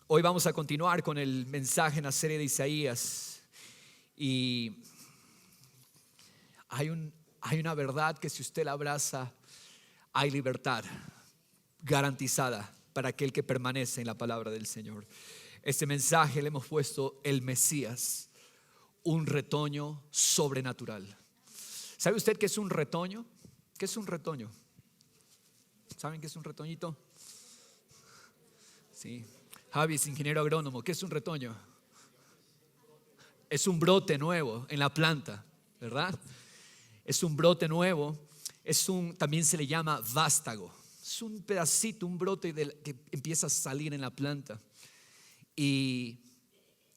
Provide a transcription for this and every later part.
Hoy vamos a continuar con el mensaje en la serie de Isaías. Y hay una verdad que si usted la abraza, hay libertad garantizada para aquel que permanece en la palabra del Señor. Este mensaje le hemos puesto el Mesías, un retoño sobrenatural. ¿Sabe usted qué es un retoño? ¿Qué es un retoño? ¿Saben qué es un retoñito? Sí. Javi es ingeniero agrónomo. ¿Qué es un retoño? Es un brote nuevo en la planta, ¿verdad? Es un brote nuevo. También se le llama vástago. Es un pedacito, un brote que empieza a salir en la planta. Y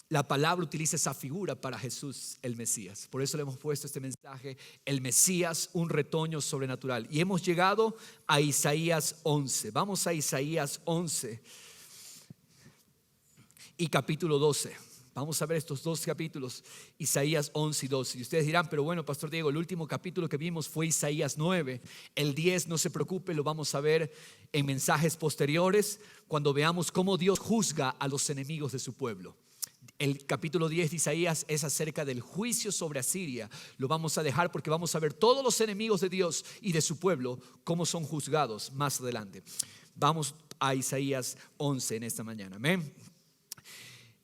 la palabra utiliza esa figura para Jesús, el Mesías. Por eso le hemos puesto este mensaje, el Mesías, un retoño sobrenatural. Y hemos llegado a Isaías 11. Vamos a Isaías 11 y capítulo 12. Vamos a ver estos dos capítulos, Isaías 11 y 12. Y ustedes dirán, pero bueno, Pastor Diego, el último capítulo que vimos fue Isaías 9. El 10, no se preocupe, lo vamos a ver en mensajes posteriores, cuando veamos cómo Dios juzga a los enemigos de su pueblo. El capítulo 10 de Isaías es acerca del juicio sobre Asiria. Lo vamos a dejar porque vamos a ver todos los enemigos de Dios y de su pueblo, cómo son juzgados más adelante. Vamos a Isaías 11 en esta mañana. Amén.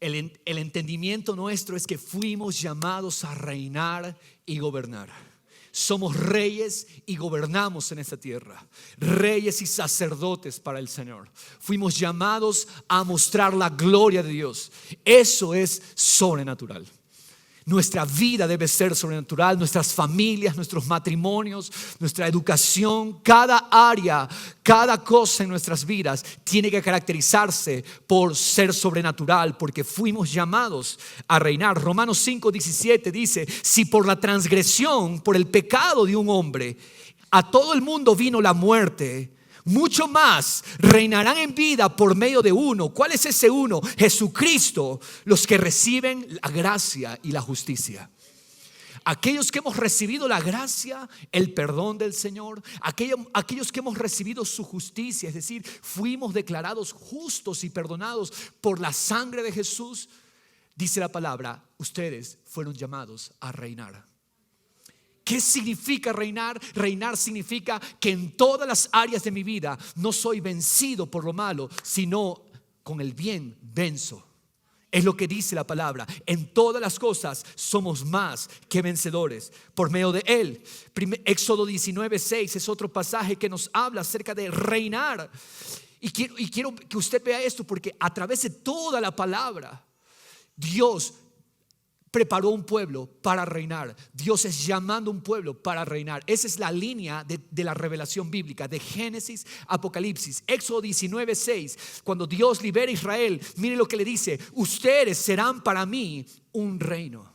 El entendimiento nuestro es que fuimos llamados a reinar y gobernar. Somos reyes y gobernamos en esta tierra. Reyes y sacerdotes para el Señor. Fuimos llamados a mostrar la gloria de Dios. Eso es sobrenatural. Nuestra vida debe ser sobrenatural, nuestras familias, nuestros matrimonios, nuestra educación, cada área, cada cosa en nuestras vidas tiene que caracterizarse por ser sobrenatural, porque fuimos llamados a reinar. Romanos 5:17 dice: si por la transgresión, por el pecado de un hombre, a todo el mundo vino la muerte, mucho más reinarán en vida por medio de uno. ¿Cuál es ese uno? Jesucristo, los que reciben la gracia y la justicia. Aquellos que hemos recibido la gracia, el perdón del Señor, aquellos que hemos recibido su justicia, es decir, fuimos declarados justos y perdonados por la sangre de Jesús, dice la palabra, ustedes fueron llamados a reinar. ¿Qué significa reinar? Reinar significa que en todas las áreas de mi vida no soy vencido por lo malo, sino con el bien venzo. Es lo que dice la palabra. En todas las cosas somos más que vencedores por medio de Él. Éxodo 19:6 es otro pasaje que nos habla acerca de reinar. Y quiero que usted vea esto, porque a través de toda la palabra, Dios preparó un pueblo para reinar. Dios es llamando un pueblo para reinar. Esa es la línea de la revelación bíblica, de Génesis, Apocalipsis. Éxodo 19:6, cuando Dios libera a Israel, mire lo que le dice: ustedes serán para mí un reino.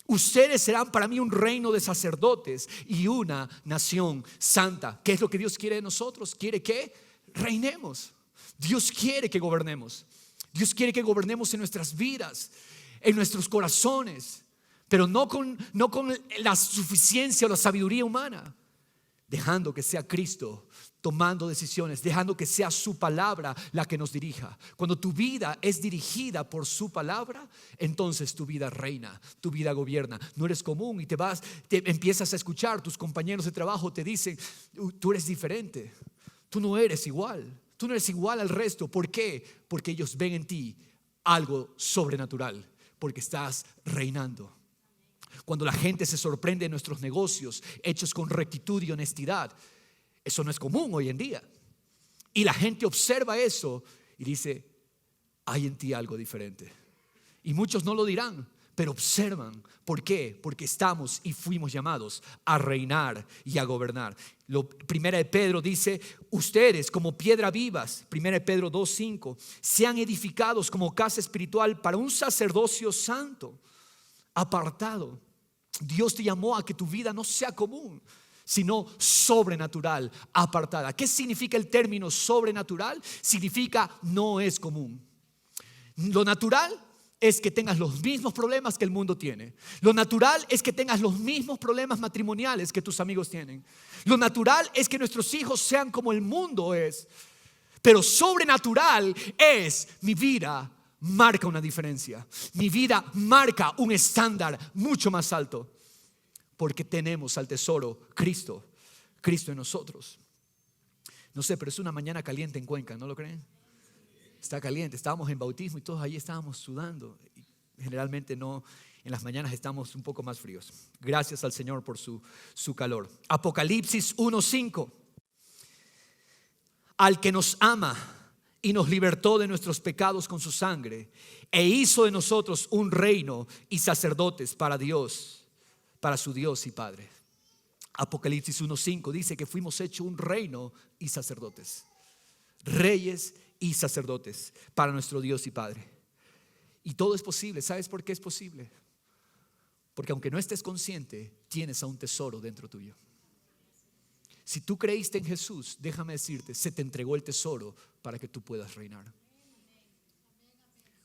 Ustedes serán para mí un reino de sacerdotes y una nación santa. ¿Qué es lo que Dios quiere de nosotros? Quiere que reinemos. Dios quiere que gobernemos. Dios quiere que gobernemos en nuestras vidas, en nuestros corazones, pero no con la suficiencia o la sabiduría humana, dejando que sea Cristo tomando decisiones, dejando que sea su palabra la que nos dirija. Cuando tu vida es dirigida por su palabra, entonces tu vida reina, tu vida gobierna. No eres común y te empiezas a escuchar, tus compañeros de trabajo te dicen: tú eres diferente, tú no eres igual, tú no eres igual al resto. ¿Por qué? Porque ellos ven en ti algo sobrenatural, porque estás reinando. Cuando la gente se sorprende de nuestros negocios hechos con rectitud y honestidad, eso no es común hoy en día. Y la gente observa eso y dice: hay en ti algo diferente. Y muchos no lo dirán, pero observan. ¿Por qué? Porque estamos y fuimos llamados a reinar y a gobernar. Primera de Pedro dice: ustedes como piedra vivas, Primera de Pedro 2:5, sean edificados como casa espiritual para un sacerdocio santo, apartado. Dios te llamó a que tu vida no sea común, sino sobrenatural, apartada. ¿Qué significa el término sobrenatural? Significa no es común. Lo natural es que tengas los mismos problemas que el mundo tiene. Lo natural es que tengas los mismos problemas matrimoniales que tus amigos tienen. Lo natural es que nuestros hijos sean como el mundo es. Pero sobrenatural es mi vida marca una diferencia. Mi vida marca un estándar mucho más alto. Porque tenemos al tesoro Cristo en nosotros. No sé, pero es una mañana caliente en Cuenca, ¿no lo creen? Está caliente, estábamos en bautismo y todos ahí estábamos sudando. Generalmente no, en las mañanas estamos un poco más fríos. Gracias al Señor por su calor. Apocalipsis 1:5. Al que nos ama y nos libertó de nuestros pecados con su sangre, e hizo de nosotros un reino y sacerdotes para Dios, para su Dios y Padre. Apocalipsis 1:5 dice que fuimos hechos un reino y sacerdotes, reyes y sacerdotes para nuestro Dios y Padre. Y todo es posible. ¿Sabes por qué es posible? Porque aunque no estés consciente, tienes a un tesoro dentro tuyo. Si tú creíste en Jesús, déjame decirte, se te entregó el tesoro para que tú puedas reinar.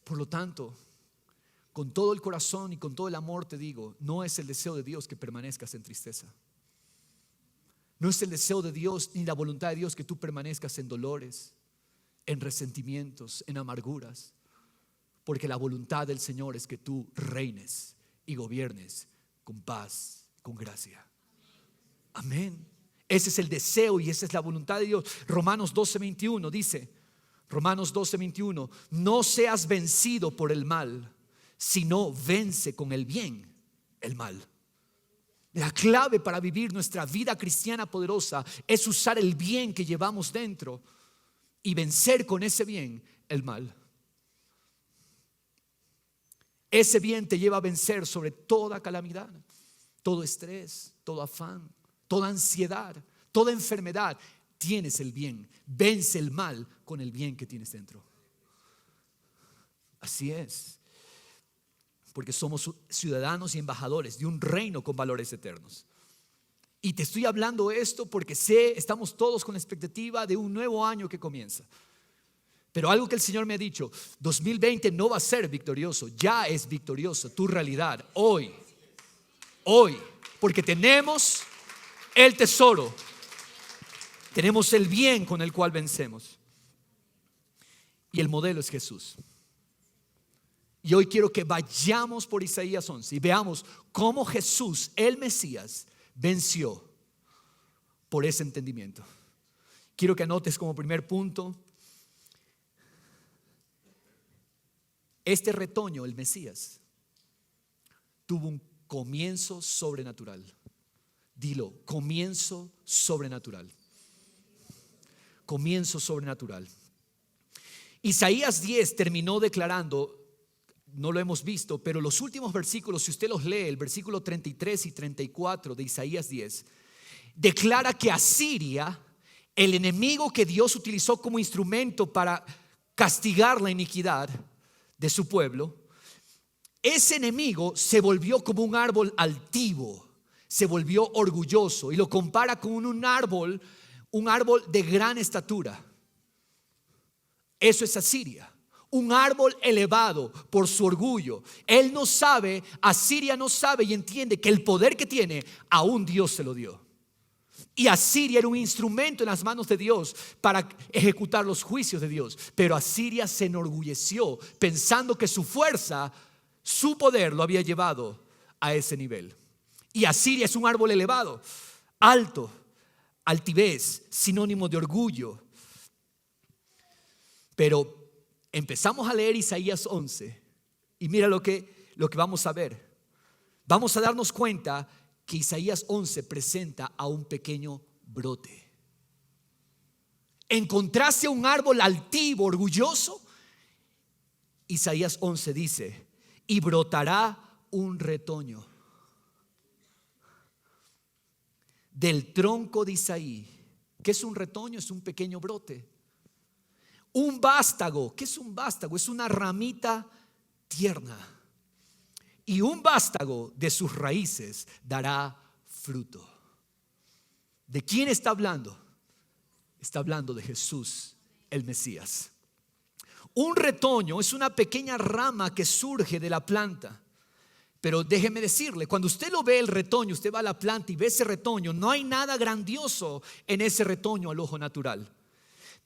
Por lo tanto, con todo el corazón y con todo el amor te digo, no es el deseo de Dios que permanezcas en tristeza. No es el deseo de Dios ni la voluntad de Dios que tú permanezcas en dolores, en resentimientos, en amarguras. Porque la voluntad del Señor es que tú reines y gobiernes con paz, con gracia. Amén. Ese es el deseo y esa es la voluntad de Dios. Romanos 12:21 dice, Romanos 12:21, no seas vencido por el mal, sino vence con el bien el mal. La clave para vivir nuestra vida cristiana poderosa es usar el bien que llevamos dentro y vencer con ese bien el mal. Ese bien te lleva a vencer sobre toda calamidad, todo estrés, todo afán, toda ansiedad, toda enfermedad. Tienes el bien, vence el mal con el bien que tienes dentro. Así es, porque somos ciudadanos y embajadores de un reino con valores eternos. Y te estoy hablando esto porque estamos todos con la expectativa de un nuevo año que comienza. Pero algo que el Señor me ha dicho, 2020 no va a ser victorioso, ya es victorioso tu realidad hoy, porque tenemos el tesoro, tenemos el bien con el cual vencemos. Y el modelo es Jesús. Y hoy quiero que vayamos por Isaías 11 y veamos cómo Jesús, el Mesías, venció por ese entendimiento. Quiero que anotes como primer punto, este retoño, el Mesías, tuvo un comienzo sobrenatural. Dilo, comienzo sobrenatural. Comienzo sobrenatural. Isaías 10 terminó declarando, no lo hemos visto, pero los últimos versículos, si usted los lee, el versículo 33 y 34 de Isaías 10, declara que Asiria, el enemigo que Dios utilizó como instrumento para castigar la iniquidad de su pueblo, ese enemigo se volvió como un árbol altivo, se volvió orgulloso y lo compara con un árbol de gran estatura. Eso es Asiria, un árbol elevado por su orgullo. Él no sabe, Asiria no sabe y entiende que el poder que tiene aún Dios se lo dio. Y Asiria era un instrumento en las manos de Dios para ejecutar los juicios de Dios. Pero Asiria se enorgulleció pensando que su fuerza, su poder lo había llevado a ese nivel. Y Asiria es un árbol elevado, alto, altivez, sinónimo de orgullo. Pero empezamos a leer Isaías 11 y mira lo que vamos a ver. Vamos a darnos cuenta que Isaías 11 presenta a un pequeño brote. En contraste a un árbol altivo, orgulloso, Isaías 11 dice, y brotará un retoño del tronco de Isaí. ¿Qué es un retoño? Es un pequeño brote. Un vástago. ¿Qué es un vástago? Es una ramita tierna. Y un vástago de sus raíces dará fruto. ¿De quién está hablando? Está hablando de Jesús, el Mesías. Un retoño es una pequeña rama que surge de la planta. Pero déjeme decirle, cuando usted lo ve el retoño, usted va a la planta y ve ese retoño, no hay nada grandioso en ese retoño al ojo natural.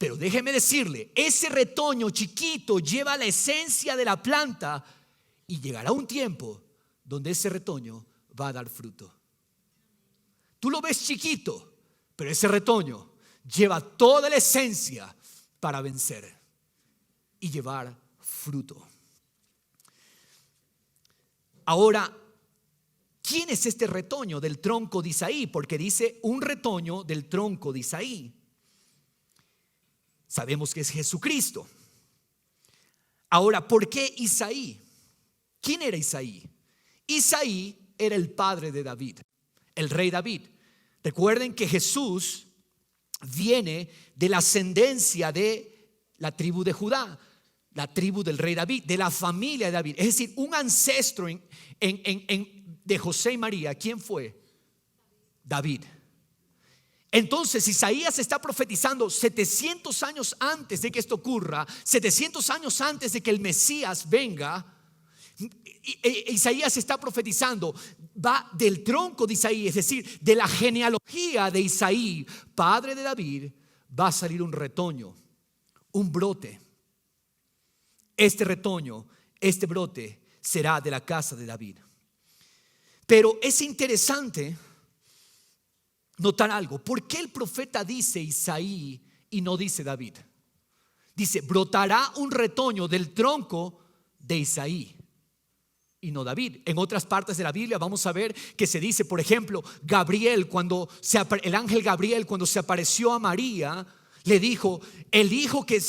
Pero déjeme decirle, ese retoño chiquito lleva la esencia de la planta y llegará un tiempo donde ese retoño va a dar fruto. Tú lo ves chiquito, pero ese retoño lleva toda la esencia para vencer y llevar fruto. Ahora, ¿quién es este retoño del tronco de Isaí? Porque dice un retoño del tronco de Isaí. Sabemos que es Jesucristo. Ahora, ¿por qué Isaí? ¿Quién era Isaí? Isaí era el padre de David, el rey David. Recuerden que Jesús viene de la ascendencia de la tribu de Judá, la tribu del rey David, de la familia de David. Es decir, un ancestro de José y María. ¿Quién fue? David. Entonces Isaías está profetizando 700 años antes de que esto ocurra, 700 años antes de que el Mesías venga. Isaías está profetizando, va del tronco de Isaí, es decir, de la genealogía de Isaí, padre de David, va a salir un retoño, un brote. Este retoño, este brote será de la casa de David. Pero es interesante notar algo. ¿Por qué el profeta dice Isaí y no dice David? Dice, brotará un retoño del tronco de Isaí y no David. En otras partes de la Biblia vamos a ver que se dice, por ejemplo, Gabriel, el ángel Gabriel, cuando se apareció a María, le dijo, el hijo que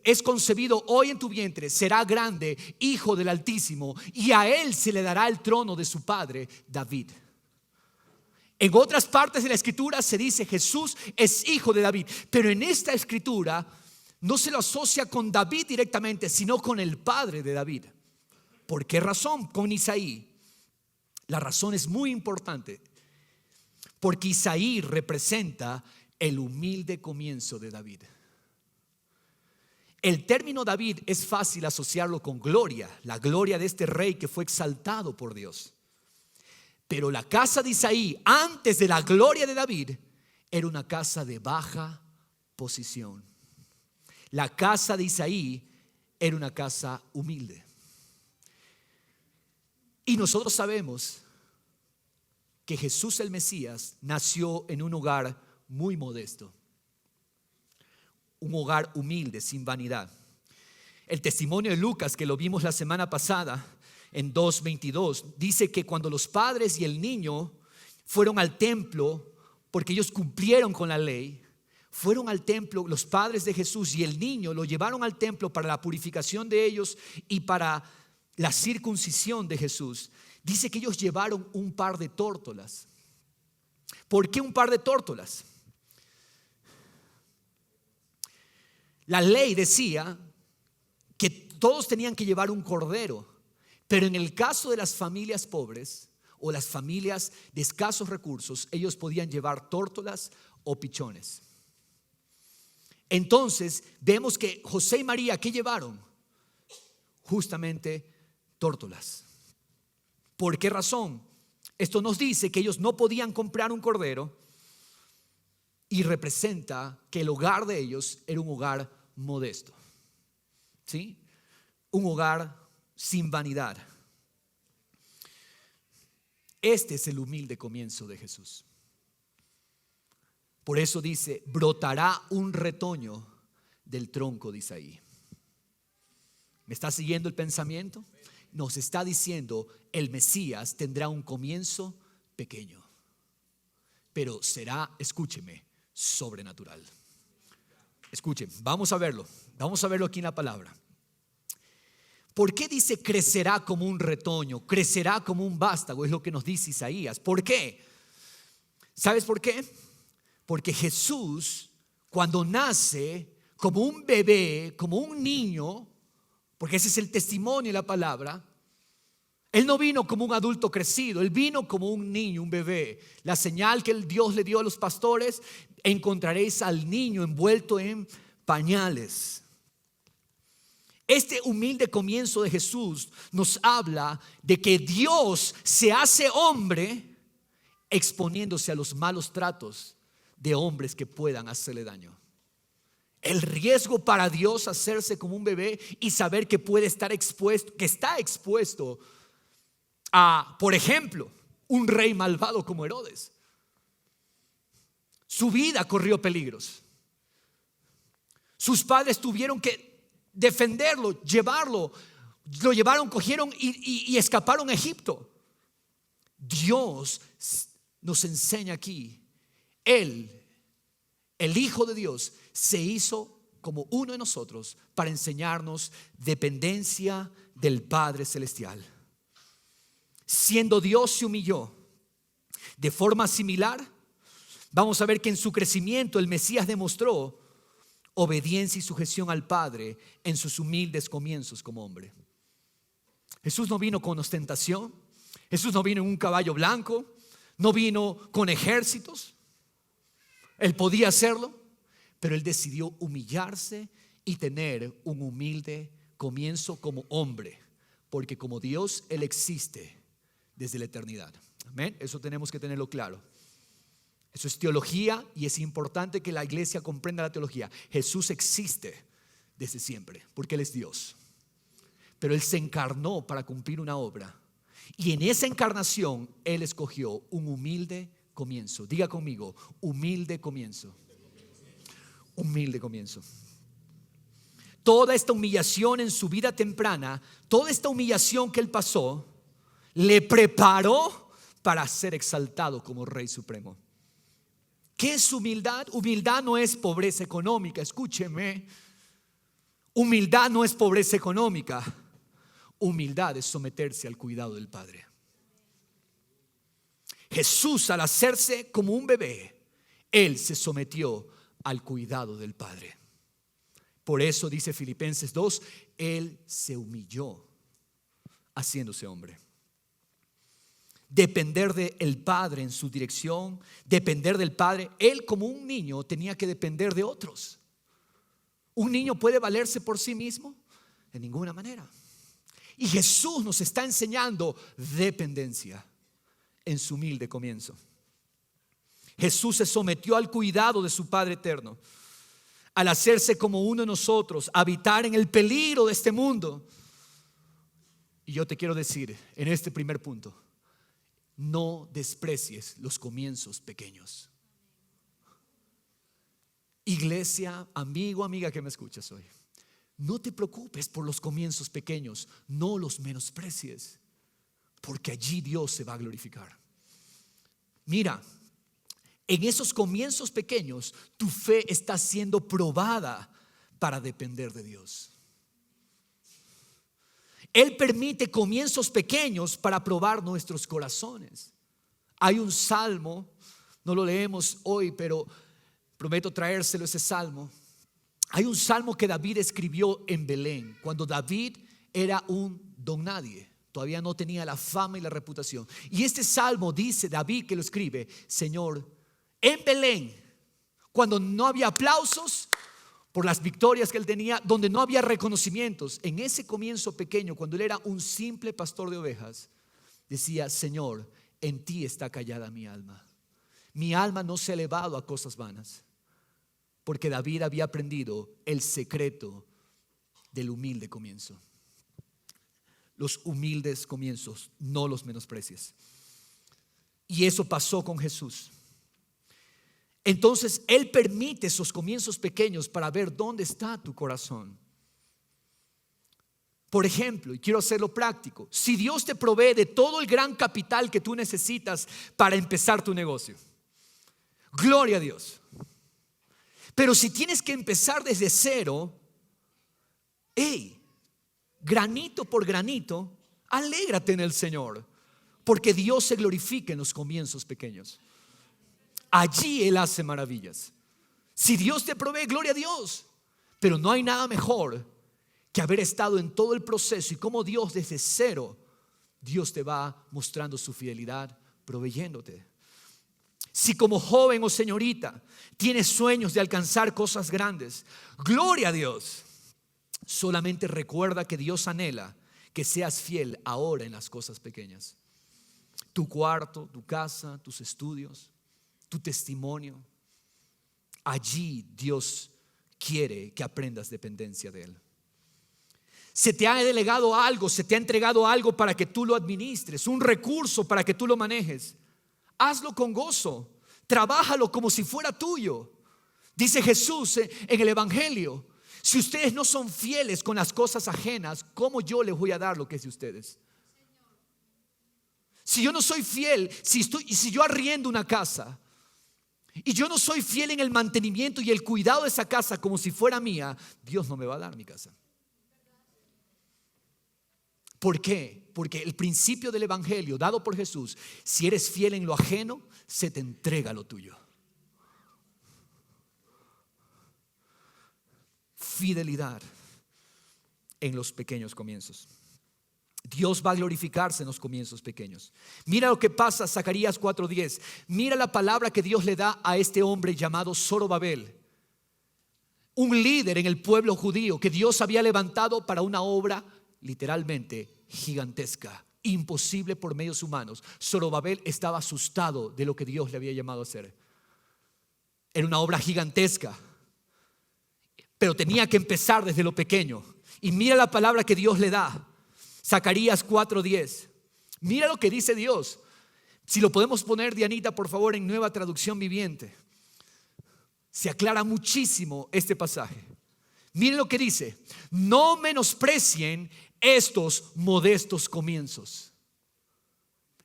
es concebido hoy en tu vientre será grande, hijo del Altísimo, y a él se le dará el trono de su padre David. En otras partes de la escritura se dice Jesús es hijo de David, pero en esta escritura no se lo asocia con David directamente, sino con el padre de David. ¿Por qué razón? Con Isaí. La razón es muy importante, porque Isaí representa el humilde comienzo de David. El término David es fácil asociarlo con gloria, la gloria de este rey que fue exaltado por Dios. Pero la casa de Isaí, antes de la gloria de David, era una casa de baja posición. La casa de Isaí era una casa humilde. Y nosotros sabemos que Jesús el Mesías nació en un hogar muy modesto, un hogar humilde, sin vanidad. El testimonio de Lucas, que lo vimos la semana pasada, en 2:22, dice que cuando los padres y el niño fueron al templo, porque ellos cumplieron con la ley, fueron al templo, los padres de Jesús y el niño lo llevaron al templo para la purificación de ellos y para la circuncisión de Jesús. Dice que ellos llevaron un par de tórtolas. ¿Por qué un par de tórtolas? La ley decía que todos tenían que llevar un cordero. Pero en el caso de las familias pobres o las familias de escasos recursos, ellos podían llevar tórtolas o pichones. Entonces vemos que José y María, ¿qué llevaron? Justamente tórtolas. ¿Por qué razón? Esto nos dice que ellos no podían comprar un cordero y representa que el hogar de ellos era un hogar modesto, ¿sí? Un hogar sin vanidad. Este es el humilde comienzo de Jesús. Por eso dice, brotará un retoño del tronco de Isaí. ¿Me está siguiendo el pensamiento? Nos está diciendo, el Mesías tendrá un comienzo pequeño, pero será, escúcheme, sobrenatural. Escuchen, vamos a verlo aquí en la palabra. ¿Por qué dice crecerá como un retoño? Crecerá como un vástago, es lo que nos dice Isaías. ¿Por qué? ¿Sabes por qué? Porque Jesús, cuando nace como un bebé, como un niño, porque ese es el testimonio de la palabra, Él no vino como un adulto crecido, Él vino como un niño, un bebé. La señal que el Dios le dio a los pastores, encontraréis al niño envuelto en pañales. Este humilde comienzo de Jesús nos habla de que Dios se hace hombre exponiéndose a los malos tratos de hombres que puedan hacerle daño. El riesgo para Dios hacerse como un bebé y saber que puede estar expuesto, que está expuesto a, por ejemplo, un rey malvado como Herodes. Su vida corrió peligros. Sus padres tuvieron que defenderlo, llevarlo. Lo llevaron, cogieron y escaparon a Egipto. Dios nos enseña aquí. Él, el Hijo de Dios, se hizo como uno de nosotros para enseñarnos dependencia del Padre Celestial. Siendo Dios, se humilló. De forma similar, vamos a ver que en su crecimiento el Mesías demostró obediencia y sujeción al Padre en sus humildes comienzos como hombre. Jesús no vino con ostentación. Jesús no vino en un caballo blanco. No vino con ejércitos. Él podía hacerlo, pero él decidió humillarse y tener un humilde comienzo como hombre, porque como Dios, él existe desde la eternidad. Amén. Eso tenemos que tenerlo claro. Eso es teología y es importante que la iglesia comprenda la teología. Jesús existe desde siempre, porque él es Dios. Pero él se encarnó para cumplir una obra. Y en esa encarnación él escogió un humilde comienzo. Diga conmigo, humilde comienzo. Humilde comienzo. Toda esta humillación en su vida temprana, toda esta humillación que él pasó, le preparó para ser exaltado como Rey Supremo. ¿Qué es humildad? Humildad no es pobreza económica, escúcheme. Humildad no es pobreza económica. Humildad es someterse al cuidado del Padre. Jesús, al hacerse como un bebé, él se sometió al cuidado del Padre. Por eso dice Filipenses 2, él se humilló haciéndose hombre. Depender del Padre en su dirección, depender del Padre. Él como un niño tenía que depender de otros. ¿Un niño puede valerse por sí mismo? De ninguna manera. Y Jesús nos está enseñando dependencia en su humilde comienzo. Jesús se sometió al cuidado de su Padre eterno. Al hacerse como uno de nosotros, habitar en el peligro de este mundo. Y yo te quiero decir en este primer punto, no desprecies los comienzos pequeños. Iglesia, amigo, amiga que me escuchas hoy, no te preocupes por los comienzos pequeños, no los menosprecies, porque allí Dios se va a glorificar. Mira, en esos comienzos pequeños, tu fe está siendo probada para depender de Dios. Él permite comienzos pequeños para probar nuestros corazones. Hay un salmo, no lo leemos hoy, pero prometo traérselo ese salmo. Hay un salmo que David escribió en Belén, cuando David era un don nadie. Todavía no tenía la fama y la reputación. Y este salmo dice David que lo escribe: Señor, en Belén, cuando no había aplausos por las victorias que él tenía, donde no había reconocimientos, en ese comienzo pequeño, cuando él era un simple pastor de ovejas, decía: Señor, en ti está callada mi alma. Mi alma no se ha elevado a cosas vanas, porque David había aprendido el secreto del humilde comienzo. Los humildes comienzos, no los menosprecies. Y eso pasó con Jesús. Entonces él permite esos comienzos pequeños para ver dónde está tu corazón. Por ejemplo, y quiero hacerlo práctico, si Dios te provee de todo el gran capital que tú necesitas para empezar tu negocio, gloria a Dios. Pero si tienes que empezar desde cero, granito por granito, alégrate en el Señor, porque Dios se glorifica en los comienzos pequeños. Allí Él hace maravillas. Si Dios te provee, gloria a Dios. Pero no hay nada mejor que haber estado en todo el proceso y cómo Dios desde cero, Dios te va mostrando su fidelidad, proveyéndote. Si como joven o señorita tienes sueños de alcanzar cosas grandes, gloria a Dios. Solamente recuerda que Dios anhela que seas fiel ahora en las cosas pequeñas. Tu cuarto, tu casa, tus estudios, tu testimonio. Allí Dios quiere que aprendas dependencia de Él. Se te ha delegado algo, se te ha entregado algo para que tú lo administres, un recurso para que tú lo manejes. Hazlo con gozo, trabájalo como si fuera tuyo. Dice Jesús en el Evangelio: si ustedes no son fieles con las cosas ajenas, ¿cómo yo les voy a dar lo que es de ustedes? Si yo no soy fiel, si yo arriendo una casa y yo no soy fiel en el mantenimiento y el cuidado de esa casa como si fuera mía, Dios no me va a dar mi casa. ¿Por qué? Porque el principio del Evangelio dado por Jesús: si eres fiel en lo ajeno, se te entrega lo tuyo. Fidelidad en los pequeños comienzos. Dios va a glorificarse en los comienzos pequeños. Mira lo que pasa, Zacarías 4:10. Mira la palabra que Dios le da a este hombre llamado Zorobabel, un líder en el pueblo judío que Dios había levantado para una obra literalmente gigantesca, imposible por medios humanos. Zorobabel estaba asustado de lo que Dios le había llamado a hacer. Era una obra gigantesca, pero tenía que empezar desde lo pequeño. Y mira la palabra que Dios le da, Zacarías 4:10. Mira lo que dice Dios. Si lo podemos poner, Dianita, por favor, en Nueva Traducción Viviente. Se aclara muchísimo este pasaje. Miren lo que dice: no menosprecien estos modestos comienzos.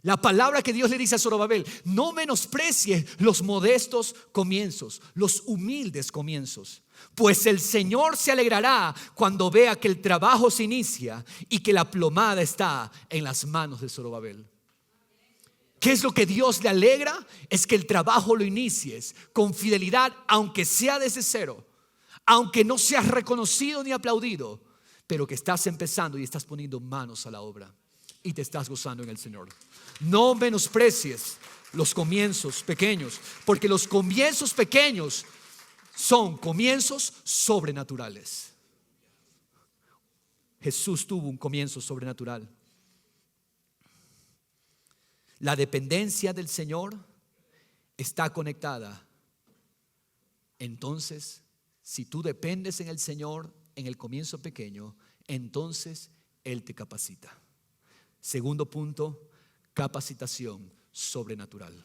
La palabra que Dios le dice a Zorobabel: no menosprecie los modestos comienzos, los humildes comienzos, pues el Señor se alegrará cuando vea que el trabajo se inicia y que la plomada está en las manos de Zorobabel. ¿Qué es lo que Dios le alegra? Es que el trabajo lo inicies con fidelidad, aunque sea desde cero, aunque no seas reconocido ni aplaudido, pero que estás empezando y estás poniendo manos a la obra y te estás gozando en el Señor. No menosprecies los comienzos pequeños, porque los comienzos pequeños son comienzos sobrenaturales. Jesús tuvo un comienzo sobrenatural. La dependencia del Señor está conectada. Entonces, si tú dependes en el Señor en el comienzo pequeño, entonces Él te capacita. Segundo punto: capacitación sobrenatural.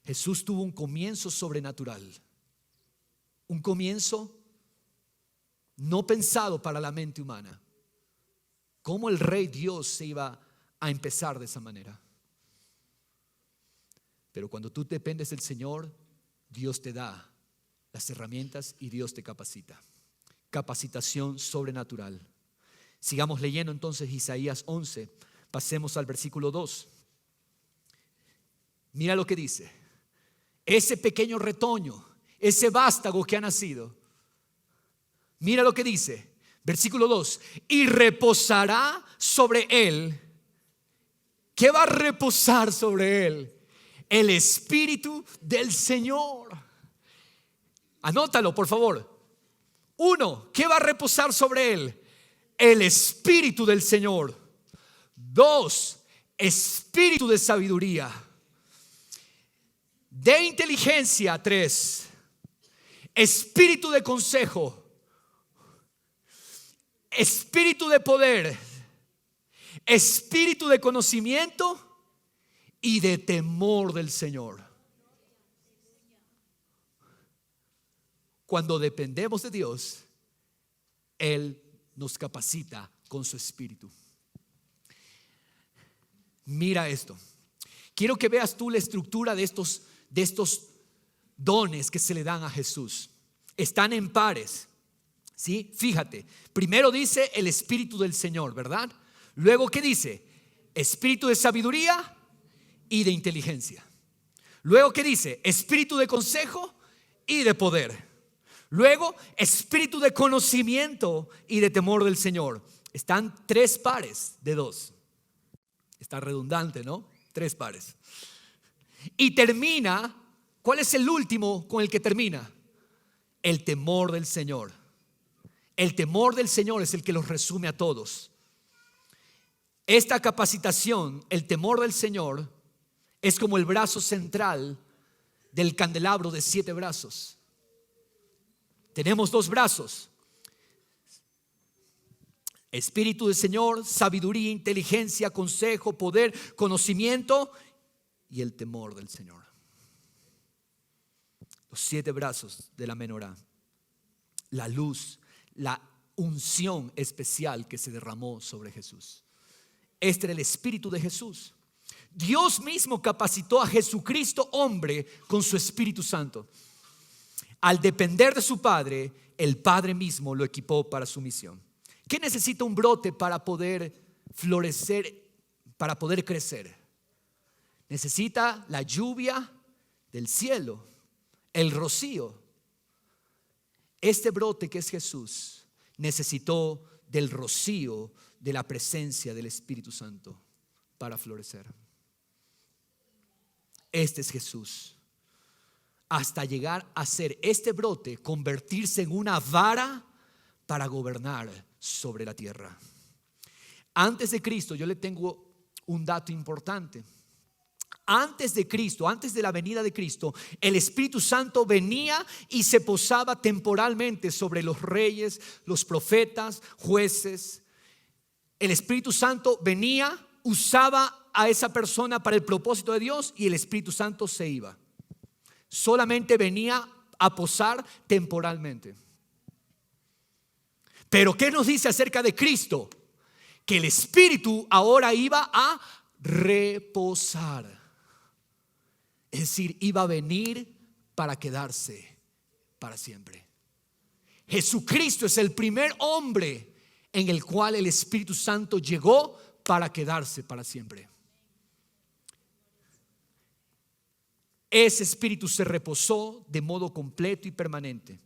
Jesús tuvo un comienzo sobrenatural, un comienzo no pensado para la mente humana. ¿Cómo el Rey Dios se iba a empezar de esa manera? Pero cuando tú dependes del Señor, Dios te da las herramientas y Dios te capacita. Capacitación sobrenatural. Sigamos leyendo entonces Isaías 11. Pasemos al versículo 2. Mira lo que dice: ese pequeño retoño, ese vástago que ha nacido. Mira lo que dice, versículo 2: y reposará sobre él. ¿Qué va a reposar sobre él? El Espíritu del Señor. Anótalo, por favor. 1, ¿qué va a reposar sobre él? El Espíritu del Señor. 2, Espíritu de sabiduría, de inteligencia. 3, Espíritu de consejo, Espíritu de poder, Espíritu de conocimiento y de temor del Señor. Cuando dependemos de Dios, Él nos capacita con su Espíritu. Mira esto. Quiero que veas tú la estructura de estos dones que se le dan a Jesús. Están en pares, ¿sí? Fíjate, primero dice el Espíritu del Señor, ¿verdad? Luego, ¿qué dice? Espíritu de sabiduría y de inteligencia. Luego, ¿qué dice? Espíritu de consejo y de poder. Luego, espíritu de conocimiento y de temor del Señor. Están 3 pares de 2. Está redundante, ¿no? 3 pares. Y termina, ¿cuál es el último con el que termina? El temor del Señor. El temor del Señor es el que los resume a todos. Esta capacitación, el temor del Señor, es como el brazo central del candelabro de 7 brazos. Tenemos 2 brazos: Espíritu del Señor, sabiduría, inteligencia, consejo, poder, conocimiento y el temor del Señor. Los 7 brazos de la menorá, la luz, la unción especial que se derramó sobre Jesús. Este era el Espíritu de Jesús. Dios mismo capacitó a Jesucristo hombre con su Espíritu Santo. Al depender de su Padre, el Padre mismo lo equipó para su misión. ¿Qué necesita un brote para poder florecer, para poder crecer? Necesita la lluvia del cielo, el rocío. Este brote que es Jesús necesitó del rocío de la presencia del Espíritu Santo para florecer. Este es Jesús. Hasta llegar a ser este brote, convertirse en una vara para gobernar sobre la tierra. Antes de Cristo, yo le tengo un dato importante. Antes de Cristo, antes de la venida de Cristo, el Espíritu Santo venía y se posaba temporalmente sobre los reyes, los profetas, jueces. El Espíritu Santo venía, usaba a esa persona para el propósito de Dios y el Espíritu Santo se iba. Solamente venía a posar temporalmente. Pero ¿qué nos dice acerca de Cristo? Que el Espíritu ahora iba a reposar. Es decir, iba a venir para quedarse para siempre. Jesucristo es el primer hombre en el cual el Espíritu Santo llegó para quedarse para siempre. Ese Espíritu se reposó de modo completo y permanente.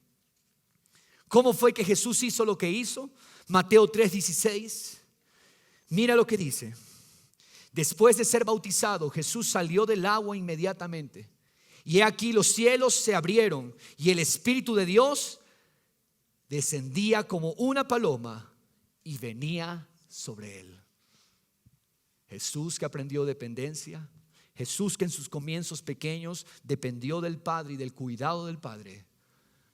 ¿Cómo fue que Jesús hizo lo que hizo? Mateo 3:16. Mira lo que dice. Después de ser bautizado, Jesús salió del agua inmediatamente. Y he aquí los cielos se abrieron y el Espíritu de Dios descendía como una paloma y venía sobre él. Jesús que aprendió dependencia, Jesús que en sus comienzos pequeños dependió del Padre y del cuidado del Padre,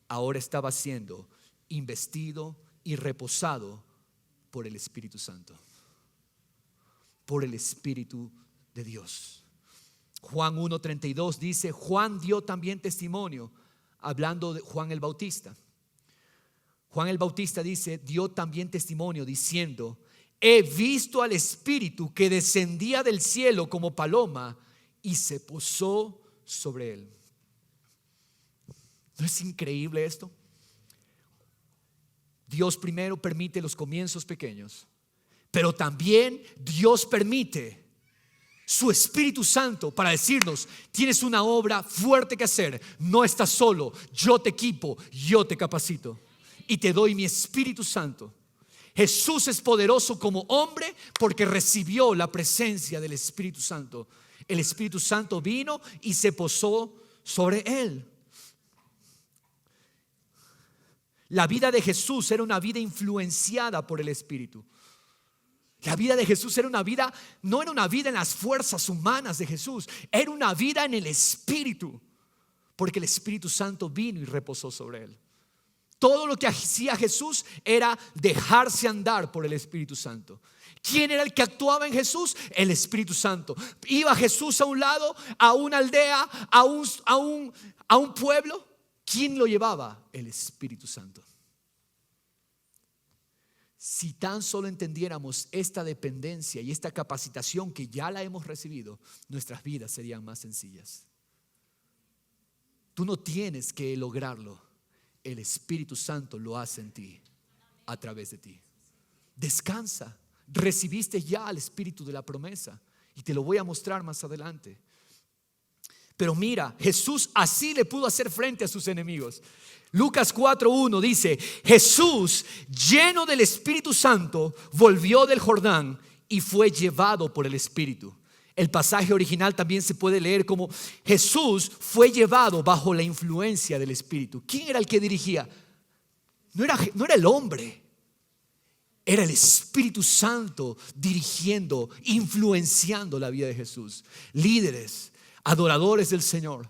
ahora estaba siendo investido y reposado por el Espíritu Santo, por el Espíritu de Dios. Juan 1:32 dice: Juan dio también testimonio, hablando de Juan el Bautista. Juan el Bautista dice, dio también testimonio diciendo: he visto al Espíritu que descendía del cielo como paloma y se posó sobre él. ¿No es increíble esto? Dios primero permite los comienzos pequeños, pero también Dios permite su Espíritu Santo para decirnos: tienes una obra fuerte que hacer, no estás solo, yo te equipo, yo te capacito y te doy mi Espíritu Santo. Jesús es poderoso como hombre porque recibió la presencia del Espíritu Santo. El Espíritu Santo vino y se posó sobre él. La vida de Jesús era una vida influenciada por el Espíritu. La vida de Jesús era una vida, no era una vida en las fuerzas humanas de Jesús, era una vida en el Espíritu, porque el Espíritu Santo vino y reposó sobre él. Todo lo que hacía Jesús era dejarse andar por el Espíritu Santo. ¿Quién era el que actuaba en Jesús? El Espíritu Santo. Iba Jesús a un lado, a una aldea, a un pueblo. ¿Quién lo llevaba? El Espíritu Santo. Si tan solo entendiéramos esta dependencia y esta capacitación que ya la hemos recibido, nuestras vidas serían más sencillas. Tú no tienes que lograrlo. El Espíritu Santo lo hace en ti, a través de ti. Descansa. Recibiste ya al Espíritu de la promesa y te lo voy a mostrar más adelante. Pero mira, Jesús así le pudo hacer frente a sus enemigos. Lucas 4:1 dice: Jesús, lleno del Espíritu Santo, volvió del Jordán y fue llevado por el Espíritu. El pasaje original también se puede leer como: Jesús fue llevado bajo la influencia del Espíritu. ¿Quién era el que dirigía? No era el hombre. Era el Espíritu Santo dirigiendo, influenciando la vida de Jesús. Líderes, adoradores del Señor,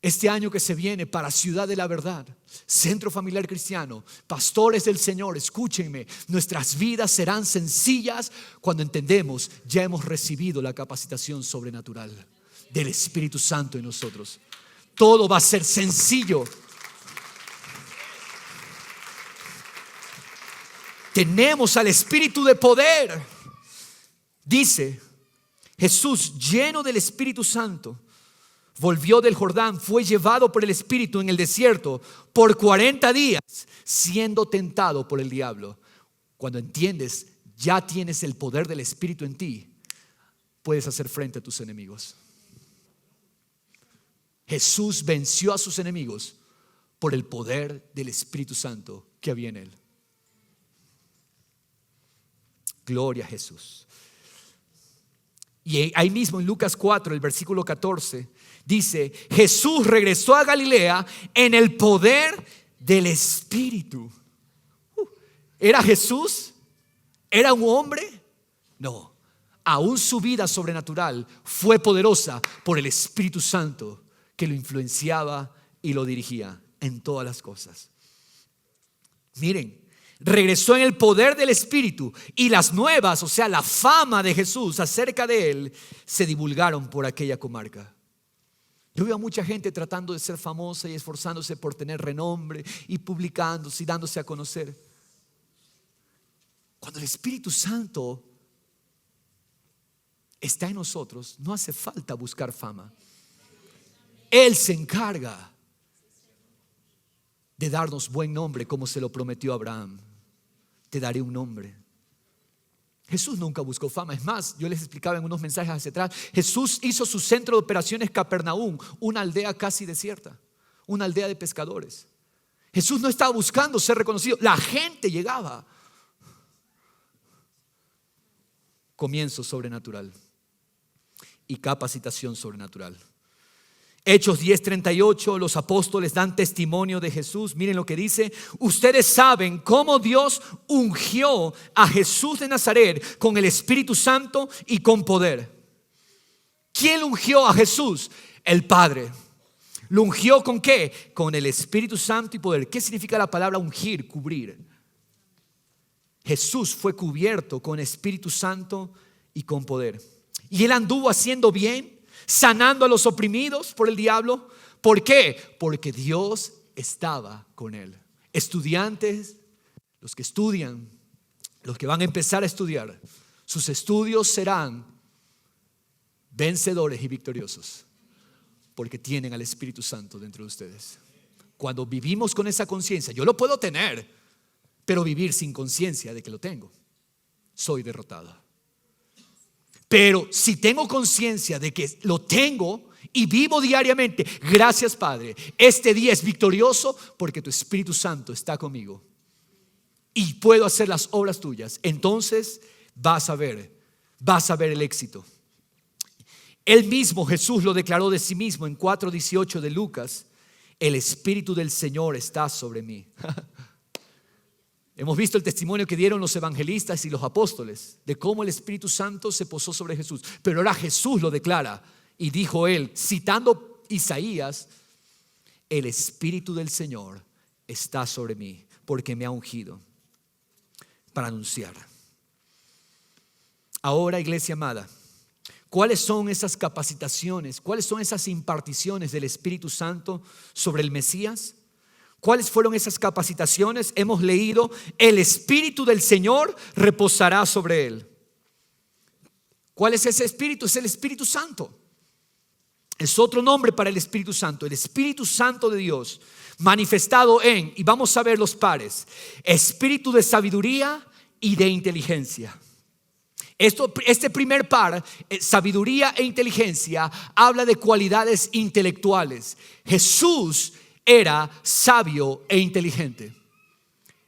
Este año que se viene para Ciudad de la Verdad, Centro Familiar Cristiano, pastores del Señor, escúchenme, nuestras vidas serán sencillas cuando entendemos, ya hemos recibido la capacitación sobrenatural del Espíritu Santo en nosotros. Todo va a ser sencillo. Tenemos al Espíritu de poder. Dice Jesús, lleno del Espíritu Santo, volvió del Jordán, fue llevado por el Espíritu en el desierto por 40 días, siendo tentado por el diablo. Cuando entiendes, ya tienes el poder del Espíritu en ti, puedes hacer frente a tus enemigos. Jesús venció a sus enemigos por el poder del Espíritu Santo que había en él. Gloria a Jesús. Y ahí mismo en Lucas 4, el versículo 14, dice: Jesús regresó a Galilea en el poder del Espíritu. ¿Era Jesús? ¿Era un hombre? No. Aún su vida sobrenatural fue poderosa por el Espíritu Santo que lo influenciaba y lo dirigía en todas las cosas. Miren, regresó en el poder del Espíritu y las nuevas, o sea, la fama de Jesús acerca de él, se divulgaron por aquella comarca. Yo veo a mucha gente tratando de ser famosa y esforzándose por tener renombre y publicándose y dándose a conocer. Cuando el Espíritu Santo está en nosotros, no hace falta buscar fama. Él se encarga de darnos buen nombre, como se lo prometió a Abraham. Te daré un nombre. Jesús nunca buscó fama. Es más, yo les explicaba en unos mensajes hacia atrás, Jesús hizo su centro de operaciones Capernaum, una aldea casi desierta, una aldea de pescadores. Jesús no estaba buscando ser reconocido, la gente llegaba. Comienzo sobrenatural y capacitación sobrenatural. Hechos 10:38, los apóstoles dan testimonio de Jesús. Miren lo que dice: ustedes saben cómo Dios ungió a Jesús de Nazaret con el Espíritu Santo y con poder. ¿Quién ungió a Jesús? El Padre. ¿Lo ungió con qué? Con el Espíritu Santo y poder. ¿Qué significa la palabra ungir? Cubrir. Jesús fue cubierto con Espíritu Santo y con poder. Y él anduvo haciendo bien, sanando a los oprimidos por el diablo. ¿Por qué? Porque Dios estaba con él. Estudiantes, los que estudian, los que van a empezar a estudiar, sus estudios serán vencedores y victoriosos, porque tienen al Espíritu Santo dentro de ustedes. Cuando vivimos con esa conciencia, yo lo puedo tener, pero vivir sin conciencia de que lo tengo, soy derrotado. Pero si tengo conciencia de que lo tengo y vivo diariamente, gracias Padre, este día es victorioso porque tu Espíritu Santo está conmigo y puedo hacer las obras tuyas. Entonces vas a ver el éxito. Él mismo, Jesús, lo declaró de sí mismo en 4:18 de Lucas: el Espíritu del Señor está sobre mí. Hemos visto el testimonio que dieron los evangelistas y los apóstoles de cómo el Espíritu Santo se posó sobre Jesús. Pero ahora Jesús lo declara y dijo él, citando Isaías: el Espíritu del Señor está sobre mí porque me ha ungido para anunciar. Ahora, iglesia amada, ¿cuáles son esas capacitaciones? ¿Cuáles son esas imparticiones del Espíritu Santo sobre el Mesías? ¿Cuáles fueron esas capacitaciones? Hemos leído: el Espíritu del Señor reposará sobre él. ¿Cuál es ese Espíritu? Es el Espíritu Santo. Es otro nombre para el Espíritu Santo. El Espíritu Santo de Dios manifestado en, y vamos a ver los pares: espíritu de sabiduría y de inteligencia. Este primer par, sabiduría e inteligencia, habla de cualidades intelectuales. Jesús era sabio e inteligente.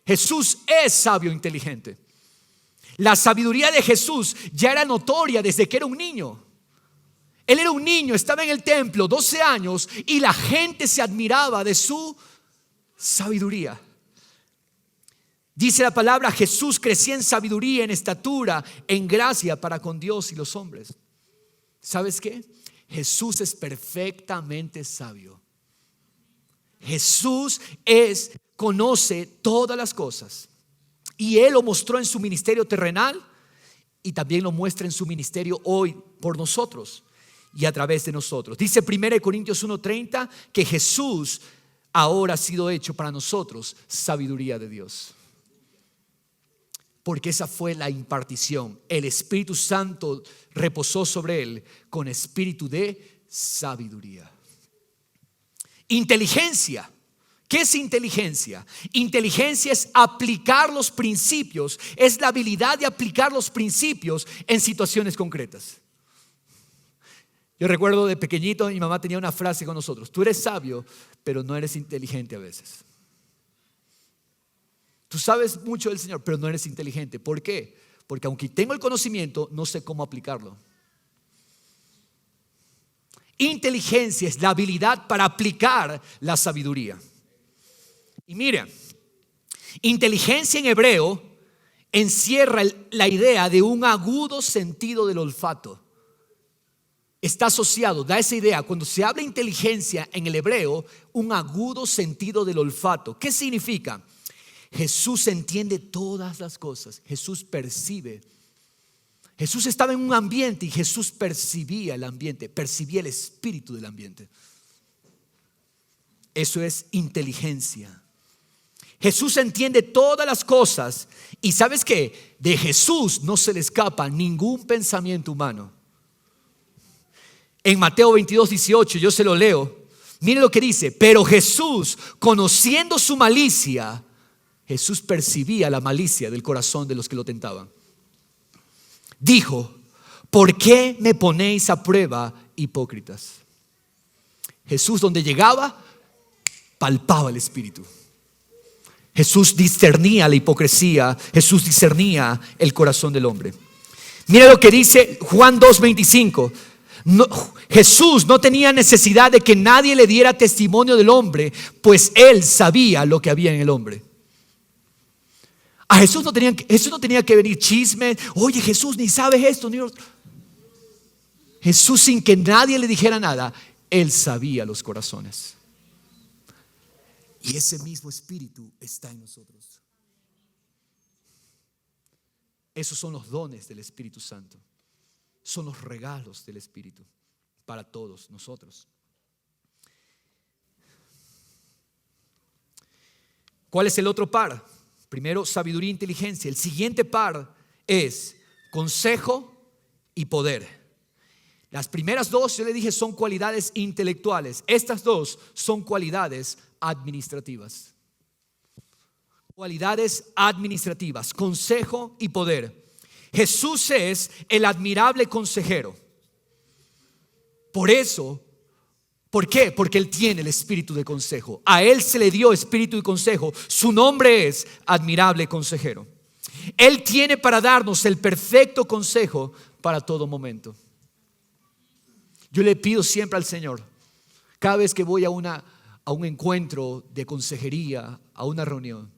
Jesús es sabio e inteligente. La sabiduría de Jesús ya era notoria desde que era un niño. Él era un niño, estaba en el templo, 12 años, y la gente se admiraba de su sabiduría. Dice la palabra: Jesús crecía en sabiduría, en estatura, en gracia para con Dios y los hombres. ¿Sabes qué? Jesús es perfectamente sabio. Jesús conoce todas las cosas. Y Él lo mostró en su ministerio terrenal y también lo muestra en su ministerio hoy por nosotros y a través de nosotros. Dice 1 Corintios 1:30 que Jesús ahora ha sido hecho para nosotros sabiduría de Dios. Porque esa fue la impartición. El Espíritu Santo reposó sobre Él con espíritu de sabiduría. Inteligencia. ¿Qué es inteligencia? Inteligencia es aplicar los principios, es la habilidad de aplicar los principios en situaciones concretas. Yo recuerdo de pequeñito, mi mamá tenía una frase con nosotros: tú eres sabio, pero no eres inteligente a veces. Tú sabes mucho del Señor, pero no eres inteligente. ¿Por qué? Porque aunque tengo el conocimiento, no sé cómo aplicarlo. Inteligencia es la habilidad para aplicar la sabiduría. Y mira, inteligencia en hebreo encierra la idea de un agudo sentido del olfato. Está asociado, da esa idea, cuando se habla de inteligencia en el hebreo, un agudo sentido del olfato. ¿Qué significa? Jesús entiende todas las cosas, Jesús percibe. Jesús estaba en un ambiente y Jesús percibía el ambiente, percibía el espíritu del ambiente. Eso es inteligencia. Jesús entiende todas las cosas y ¿sabes qué? De Jesús no se le escapa ningún pensamiento humano. En Mateo 22:18, yo se lo leo. Mire lo que dice: pero Jesús, conociendo su malicia, Jesús percibía la malicia del corazón de los que lo tentaban. Dijo: ¿por qué me ponéis a prueba, hipócritas? Jesús, donde llegaba, palpaba el espíritu. Jesús discernía la hipocresía, Jesús discernía el corazón del hombre. Mira lo que dice Juan 2:25. Jesús no tenía necesidad de que nadie le diera testimonio del hombre, pues Él sabía lo que había en el hombre. A Jesús no tenía que venir chismes. Oye, Jesús, ni sabes esto ni otro. Jesús, sin que nadie le dijera nada, Él sabía los corazones. Y ese mismo espíritu está en nosotros. Esos son los dones del Espíritu Santo. Son los regalos del Espíritu para todos nosotros. ¿Cuál es el otro par? Primero, sabiduría e inteligencia. El siguiente par es consejo y poder. Las primeras dos, yo le dije, son cualidades intelectuales. Estas dos son cualidades administrativas. Cualidades administrativas, consejo y poder. Jesús es el admirable consejero. Por eso, ¿por qué? Porque Él tiene el espíritu de consejo. A Él se le dio espíritu de consejo. Su nombre es admirable consejero. Él tiene para darnos el perfecto consejo para todo momento. Yo le pido siempre al Señor, cada vez que voy a un encuentro de consejería, a una reunión: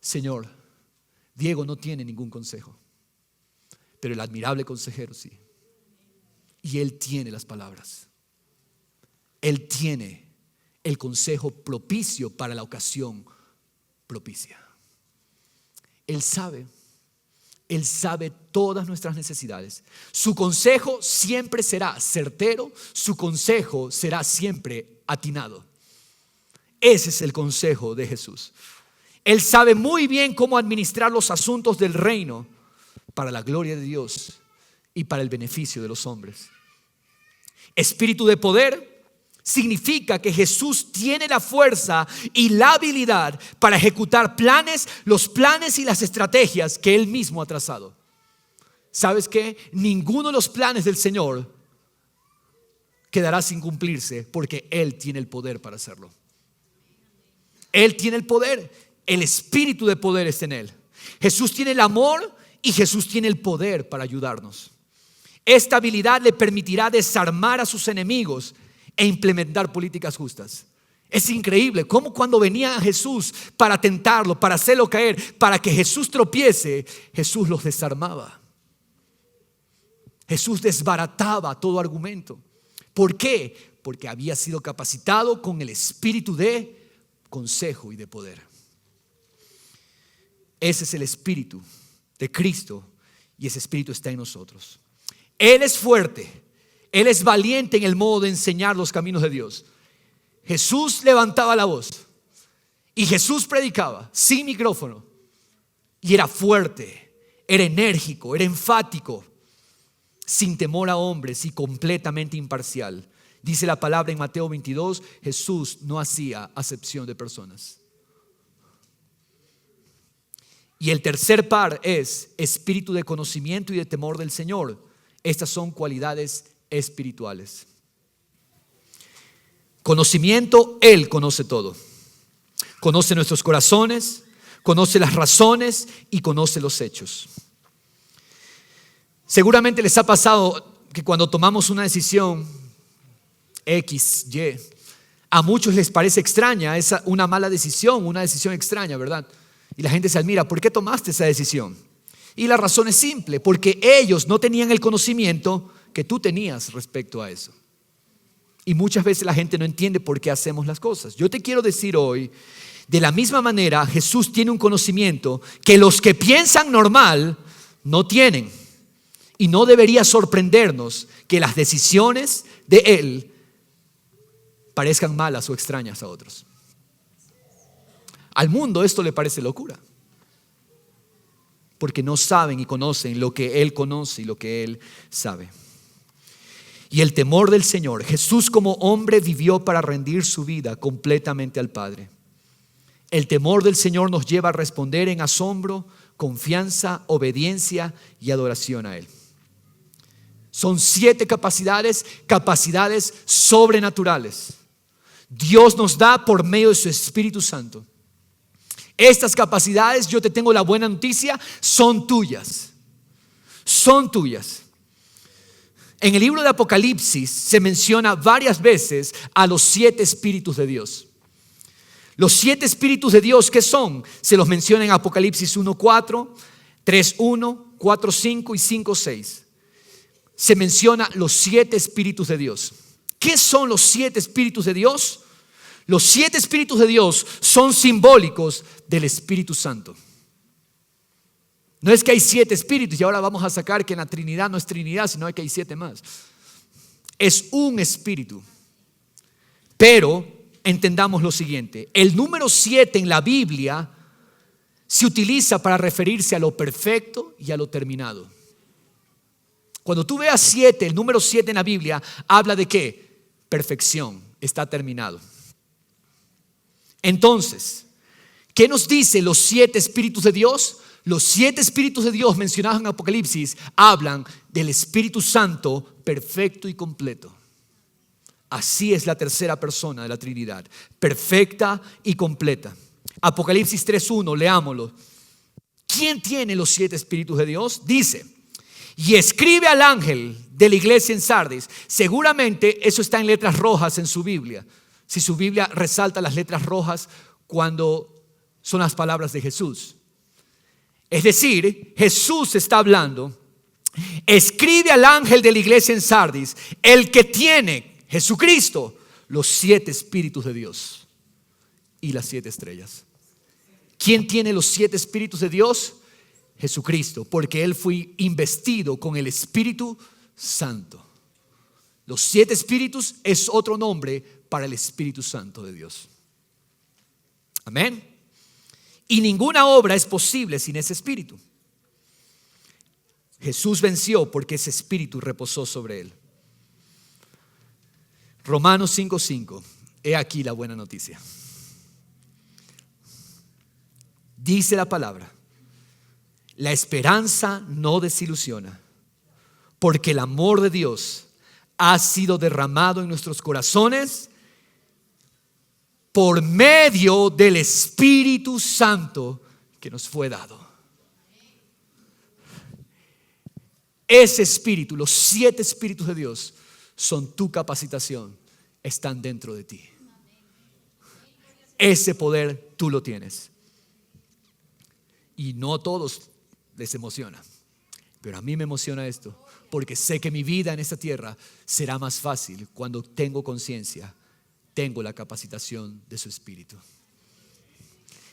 Señor, Diego no tiene ningún consejo, pero el admirable consejero sí. Y Él tiene las palabras. Él tiene el consejo propicio para la ocasión propicia. Él sabe todas nuestras necesidades. Su consejo siempre será certero, su consejo será siempre atinado. Ese es el consejo de Jesús. Él sabe muy bien cómo administrar los asuntos del reino para la gloria de Dios y para el beneficio de los hombres. Espíritu de poder significa que Jesús tiene la fuerza y la habilidad para ejecutar los planes y las estrategias que Él mismo ha trazado. ¿Sabes qué? Ninguno de los planes del Señor quedará sin cumplirse, porque Él tiene el poder para hacerlo. Él tiene el poder, el espíritu de poder está en Él. Jesús tiene el amor y Jesús tiene el poder para ayudarnos. Esta habilidad le permitirá desarmar a sus enemigos e implementar políticas justas. Es increíble cómo cuando venía a Jesús para tentarlo, para hacerlo caer, para que Jesús tropiece, Jesús los desarmaba. Jesús desbarataba todo argumento. ¿Por qué? Porque había sido capacitado con el espíritu de consejo y de poder. Ese es el Espíritu de Cristo y ese Espíritu está en nosotros. Él es fuerte, Él es valiente en el modo de enseñar los caminos de Dios. Jesús levantaba la voz y Jesús predicaba sin micrófono y era fuerte, era enérgico, era enfático, sin temor a hombres y completamente imparcial. Dice la palabra en Mateo 22, Jesús no hacía acepción de personas. Y el tercer par es espíritu de conocimiento y de temor del Señor. Estas son cualidades espirituales. Conocimiento, Él conoce todo. Conoce nuestros corazones, conoce las razones y conoce los hechos. Seguramente les ha pasado que cuando tomamos una decisión X, Y, a muchos les parece extraña, es una mala decisión, una decisión extraña, ¿verdad? Y la gente se admira, ¿por qué tomaste esa decisión? Y la razón es simple, porque ellos no tenían el conocimiento que tú tenías respecto a eso. Y muchas veces la gente no entiende por qué hacemos las cosas. Yo te quiero decir hoy, de la misma manera, Jesús tiene un conocimiento que los que piensan normal no tienen. Y no debería sorprendernos que las decisiones de Él parezcan malas o extrañas a otros. Al mundo esto le parece locura, porque no saben y conocen lo que Él conoce y lo que Él sabe. Y el temor del Señor, Jesús como hombre vivió para rendir su vida completamente al Padre. El temor del Señor nos lleva a responder en asombro, confianza, obediencia y adoración a Él. Son 7 capacidades sobrenaturales. Dios nos da por medio de su Espíritu Santo. Estas capacidades, yo te tengo la buena noticia, son tuyas. Son tuyas. En el libro de Apocalipsis se menciona varias veces a los 7 espíritus de Dios. Los 7 espíritus de Dios, ¿qué son? Se los menciona en Apocalipsis 1:4, 3:1, 4:5 y 5:6. Se menciona los 7 espíritus de Dios. ¿Qué son los 7 espíritus de Dios? Los 7 espíritus de Dios son simbólicos del Espíritu Santo. No es que hay 7 espíritus y ahora vamos a sacar que en la Trinidad no es Trinidad, sino que hay 7 más. Es un espíritu. Pero entendamos lo siguiente: el número 7 en la Biblia se utiliza para referirse a lo perfecto y a lo terminado. Cuando tú veas 7, el número 7 en la Biblia habla de ¿qué? Perfección, está terminado. Entonces, ¿qué nos dice los 7 espíritus de Dios? Los 7 espíritus de Dios mencionados en Apocalipsis hablan del Espíritu Santo perfecto y completo. Así es la tercera persona de la Trinidad, perfecta y completa. Apocalipsis 3:1, leámoslo. ¿Quién tiene los 7 espíritus de Dios? Dice: y escribe al ángel de la iglesia en Sardis. Seguramente eso está en letras rojas en su Biblia. Si su Biblia resalta las letras rojas cuando son las palabras de Jesús. Es decir, Jesús está hablando. Escribe al ángel de la iglesia en Sardis, el que tiene, Jesucristo, los 7 espíritus de Dios y las 7 estrellas. ¿Quién tiene los 7 espíritus de Dios? Jesucristo, porque Él fue investido con el Espíritu Santo. Los 7 espíritus es otro nombre para el Espíritu Santo de Dios. Amén. Y ninguna obra es posible sin ese Espíritu. Jesús venció porque ese Espíritu reposó sobre Él. Romanos 5:5. He aquí la buena noticia. Dice la palabra: la esperanza no desilusiona, porque el amor de Dios ha sido derramado en nuestros corazones por medio del Espíritu Santo que nos fue dado. Ese Espíritu, los 7 espíritus de Dios, son tu capacitación, están dentro de ti. Ese poder tú lo tienes. Y no a todos les emociona, pero a mí me emociona esto, porque sé que mi vida en esta tierra será más fácil cuando tengo conciencia, tengo la capacitación de su Espíritu.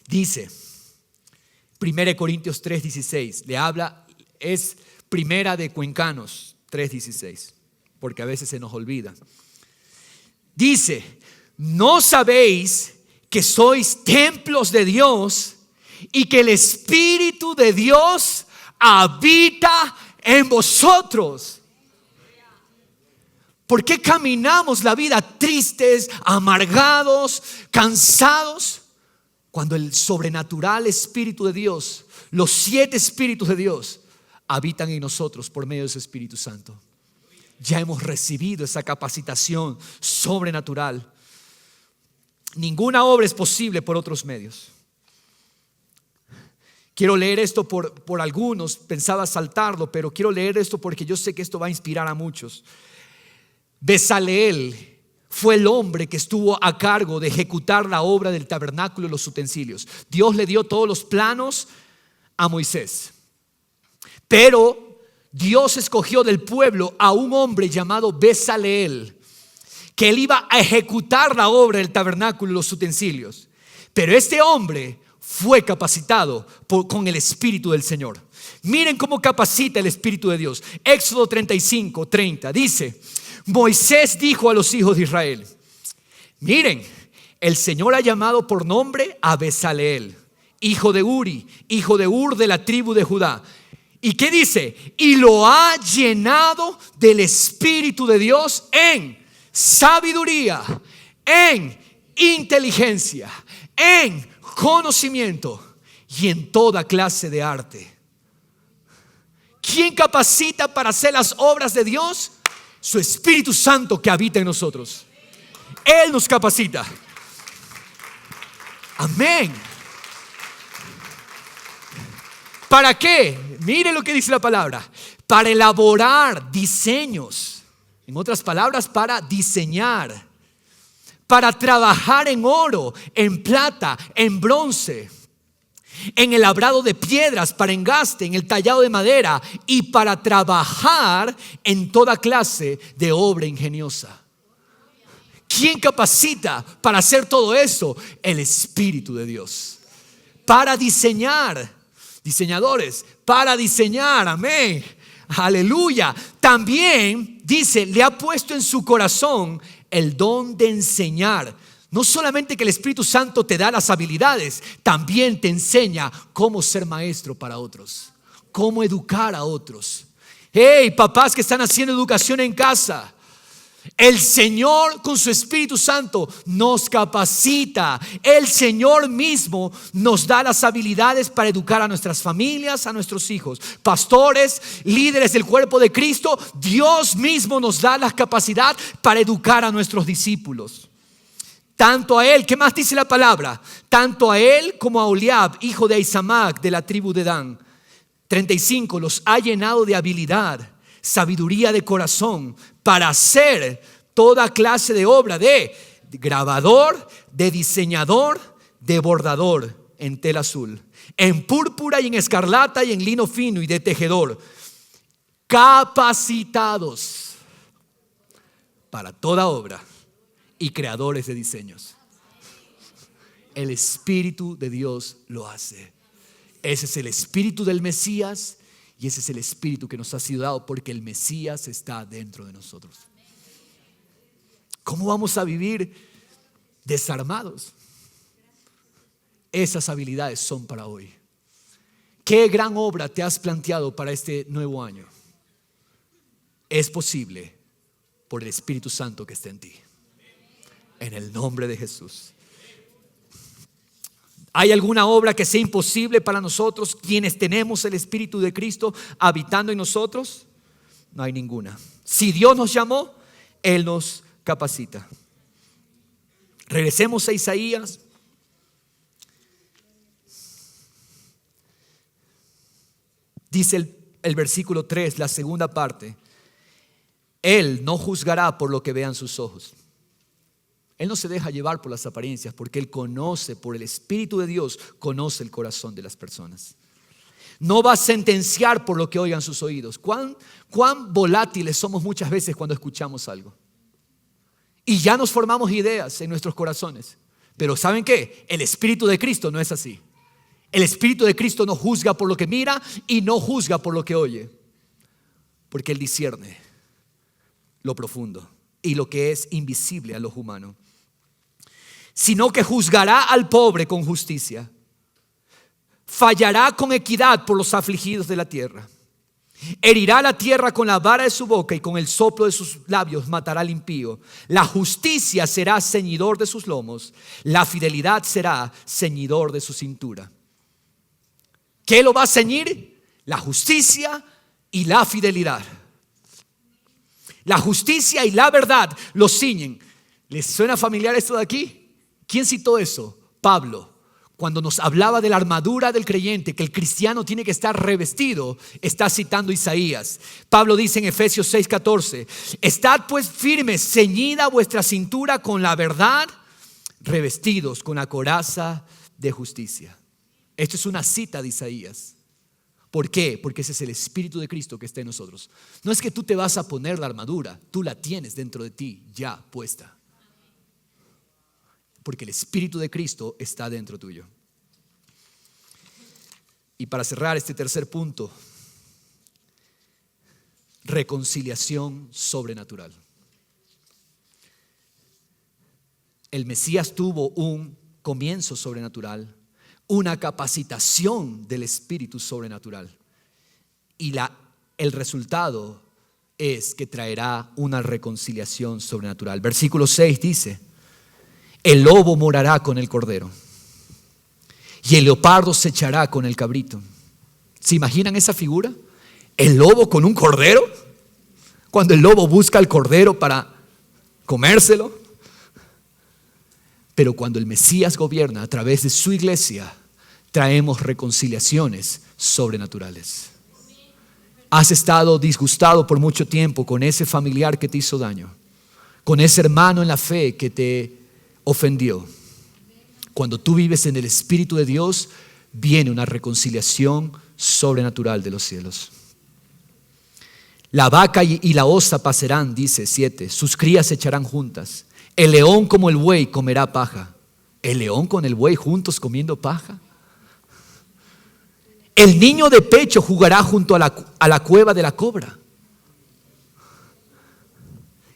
Dice 1 Corintios 3:16, le habla, es primera de Cuencanos 3:16, porque a veces se nos olvida. Dice, ¿no sabéis que sois templos de Dios y que el Espíritu de Dios habita en vosotros? ¿Por qué caminamos la vida tristes, amargados, cansados? Cuando el sobrenatural Espíritu de Dios, los 7 Espíritus de Dios, habitan en nosotros por medio de ese Espíritu Santo. Ya hemos recibido esa capacitación sobrenatural. Ninguna obra es posible por otros medios. Quiero leer esto por algunos, pensaba saltarlo, pero quiero leer esto porque yo sé que esto va a inspirar a muchos. Bezaleel fue el hombre que estuvo a cargo de ejecutar la obra del tabernáculo y los utensilios. Dios le dio todos los planos a Moisés, pero Dios escogió del pueblo a un hombre llamado Bezaleel, que él iba a ejecutar la obra del tabernáculo y los utensilios. Pero este hombre fue capacitado con el Espíritu del Señor. Miren cómo capacita el Espíritu de Dios. Éxodo 35:30 dice: Moisés dijo a los hijos de Israel: miren, el Señor ha llamado por nombre a Bezaleel, hijo de Uri, hijo de Ur, de la tribu de Judá. ¿Y qué dice? Y lo ha llenado del Espíritu de Dios en sabiduría, en inteligencia, en conocimiento y en toda clase de arte. ¿Quién capacita para hacer las obras de Dios? Su Espíritu Santo que habita en nosotros. Él nos capacita. Amén. ¿Para qué? Mire lo que dice la palabra. Para elaborar diseños. En otras palabras, para diseñar. Para trabajar en oro, en plata, en bronce, en el labrado de piedras, para engaste, en el tallado de madera y para trabajar en toda clase de obra ingeniosa. ¿Quién capacita para hacer todo eso? El Espíritu de Dios. Para diseñar, diseñadores, para diseñar, amén, aleluya. También dice, le ha puesto en su corazón el don de enseñar. No solamente que el Espíritu Santo te da las habilidades, también te enseña cómo ser maestro para otros, cómo educar a otros. Hey, papás que están haciendo educación en casa, el Señor con su Espíritu Santo nos capacita. El Señor mismo nos da las habilidades para educar a nuestras familias, a nuestros hijos. Pastores, líderes del cuerpo de Cristo, Dios mismo nos da la capacidad para educar a nuestros discípulos. Tanto a él, ¿qué más dice la palabra? Tanto a él como a Oliab, hijo de Ahisamac, de la tribu de Dan. 35, los ha llenado de habilidad, sabiduría de corazón, para hacer toda clase de obra de grabador, de diseñador, de bordador en tela azul, en púrpura y en escarlata y en lino fino y de tejedor. Capacitados para toda obra y creadores de diseños. El Espíritu de Dios lo hace. Ese es el Espíritu del Mesías y ese es el Espíritu que nos ha sido dado porque el Mesías está dentro de nosotros. ¿Cómo vamos a vivir desarmados? Esas habilidades son para hoy. ¿Qué gran obra te has planteado para este nuevo año? Es posible por el Espíritu Santo que está en ti. En el nombre de Jesús. ¿Hay alguna obra que sea imposible para nosotros, quienes tenemos el Espíritu de Cristo habitando en nosotros? No hay ninguna. Si Dios nos llamó, Él nos capacita. Regresemos a Isaías. Dice el versículo 3, la segunda parte. Él no juzgará por lo que vean sus ojos. Él no se deja llevar por las apariencias porque Él conoce, por el Espíritu de Dios, conoce el corazón de las personas. No va a sentenciar por lo que oigan sus oídos. ¿Cuán volátiles somos muchas veces cuando escuchamos algo? Y ya nos formamos ideas en nuestros corazones. Pero ¿saben qué? El Espíritu de Cristo no es así. El Espíritu de Cristo no juzga por lo que mira y no juzga por lo que oye, porque Él discierne lo profundo y lo que es invisible a los humanos, sino que juzgará al pobre con justicia, fallará con equidad por los afligidos de la tierra, herirá la tierra con la vara de su boca y con el soplo de sus labios matará al impío. La justicia será ceñidor de sus lomos, la fidelidad será ceñidor de su cintura. ¿Qué lo va a ceñir? La justicia y la fidelidad. La justicia y la verdad lo ciñen. ¿Les suena familiar esto de aquí? ¿Quién citó eso? Pablo. Cuando nos hablaba de la armadura del creyente, que el cristiano tiene que estar revestido, está citando Isaías. Pablo dice en Efesios 6:14: estad pues firmes, ceñida vuestra cintura con la verdad, revestidos con la coraza de justicia. Esto es una cita de Isaías. ¿Por qué? Porque ese es el Espíritu de Cristo que está en nosotros. No es que tú te vas a poner la armadura, tú la tienes dentro de ti ya puesta. Porque el Espíritu de Cristo está dentro tuyo. Y para cerrar este tercer punto, reconciliación sobrenatural. El Mesías tuvo un comienzo sobrenatural, una capacitación del Espíritu sobrenatural, y el resultado es que traerá una reconciliación sobrenatural. Versículo 6 dice: el lobo morará con el cordero y el leopardo se echará con el cabrito. ¿Se imaginan esa figura? El lobo con un cordero, cuando el lobo busca al cordero para comérselo. Pero cuando el Mesías gobierna a través de su iglesia, traemos reconciliaciones sobrenaturales. Has estado disgustado por mucho tiempo con ese familiar que te hizo daño, con ese hermano en la fe que te ofendió. Cuando tú vives en el Espíritu de Dios, viene una reconciliación sobrenatural de los cielos. La vaca y la osa pasarán, dice 7, sus crías se echarán juntas. El león como el buey comerá paja. ¿El león con el buey juntos comiendo paja? El niño de pecho jugará junto a la cueva de la cobra.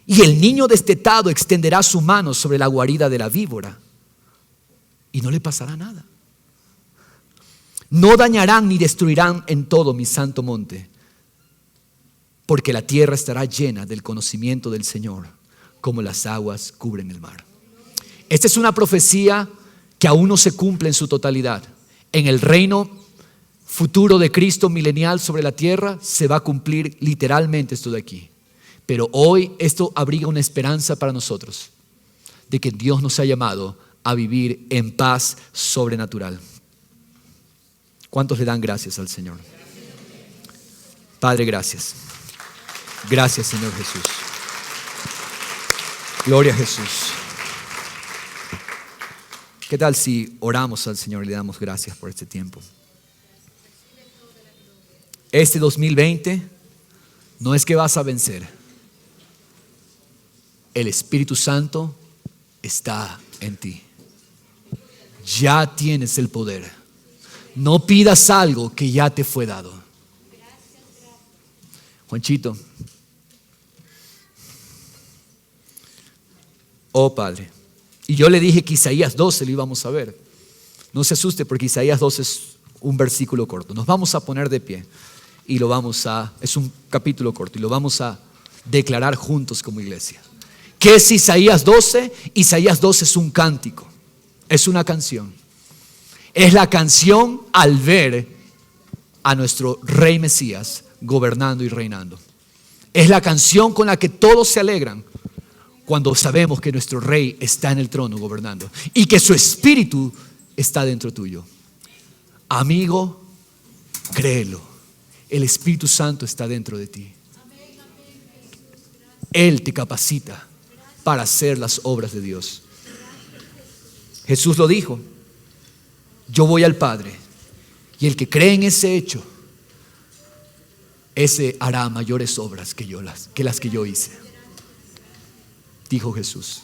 Y el niño destetado extenderá su mano sobre la guarida de la víbora y no le pasará nada. No dañarán ni destruirán en todo mi santo monte, porque la tierra estará llena del conocimiento del Señor, como las aguas cubren el mar. Esta es una profecía que aún no se cumple en su totalidad. En el reino futuro de Cristo milenial sobre la tierra se va a cumplir literalmente esto de aquí. Pero hoy esto abriga una esperanza para nosotros de que Dios nos ha llamado a vivir en paz sobrenatural. ¿Cuántos le dan gracias al Señor? Padre, gracias. Gracias, Señor Jesús. Gloria a Jesús. ¿Qué tal si oramos al Señor y le damos gracias por este tiempo? Este 2020 no es que vas a vencer. El Espíritu Santo está en ti. Ya tienes el poder. No pidas algo que ya te fue dado. Juanchito. Oh Padre. Y yo le dije que Isaías 12 lo íbamos a ver. No se asuste porque Isaías 12 es un versículo corto. Nos vamos a poner de pie y es un capítulo corto y lo vamos a declarar juntos como iglesia. ¿Qué es Isaías 12? Isaías 12 es un cántico, es una canción. Es la canción al ver a nuestro Rey Mesías gobernando y reinando. Es la canción con la que todos se alegran cuando sabemos que nuestro Rey está en el trono gobernando y que su Espíritu está dentro tuyo. Amigo, créelo, el Espíritu Santo está dentro de ti. Él te capacita para hacer las obras de Dios. Jesús lo dijo: yo voy al Padre, y el que cree en ese hecho, ese hará mayores obras que las que yo hice, dijo Jesús.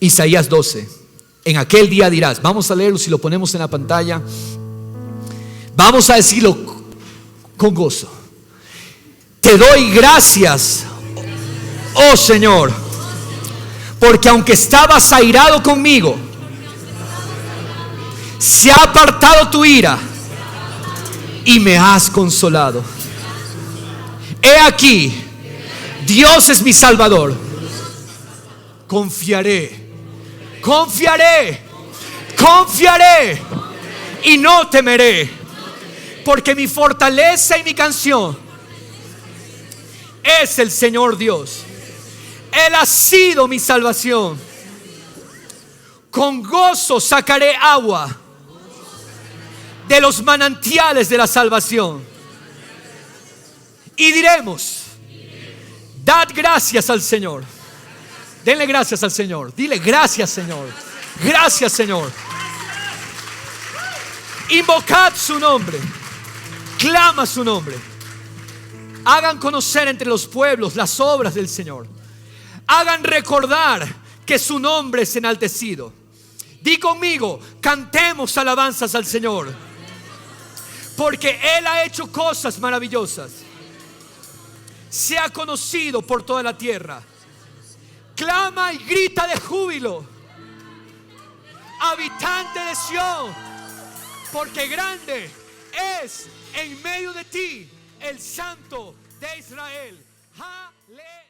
Isaías 12 En aquel día dirás, vamos a leerlo si lo ponemos en la pantalla. Vamos a decirlo con gozo. Te doy gracias, oh Señor, porque aunque estabas airado conmigo, se ha apartado tu ira y me has consolado. He aquí, Dios es mi Salvador. Confiaré y no temeré, porque mi fortaleza y mi canción es el Señor Dios. Él ha sido mi salvación. Con gozo sacaré agua de los manantiales de la salvación. Y diremos, dad gracias al Señor. Denle gracias al Señor. Dile gracias, Señor. Gracias, Señor. Invocad su nombre. Clama su nombre. Hagan conocer entre los pueblos las obras del Señor. Hagan recordar que su nombre es enaltecido. Di conmigo, cantemos alabanzas al Señor, porque Él ha hecho cosas maravillosas. Se ha conocido por toda la tierra. Clama y grita de júbilo, habitante de Sión, porque grande es en medio de ti el Santo de Israel. Aleluya.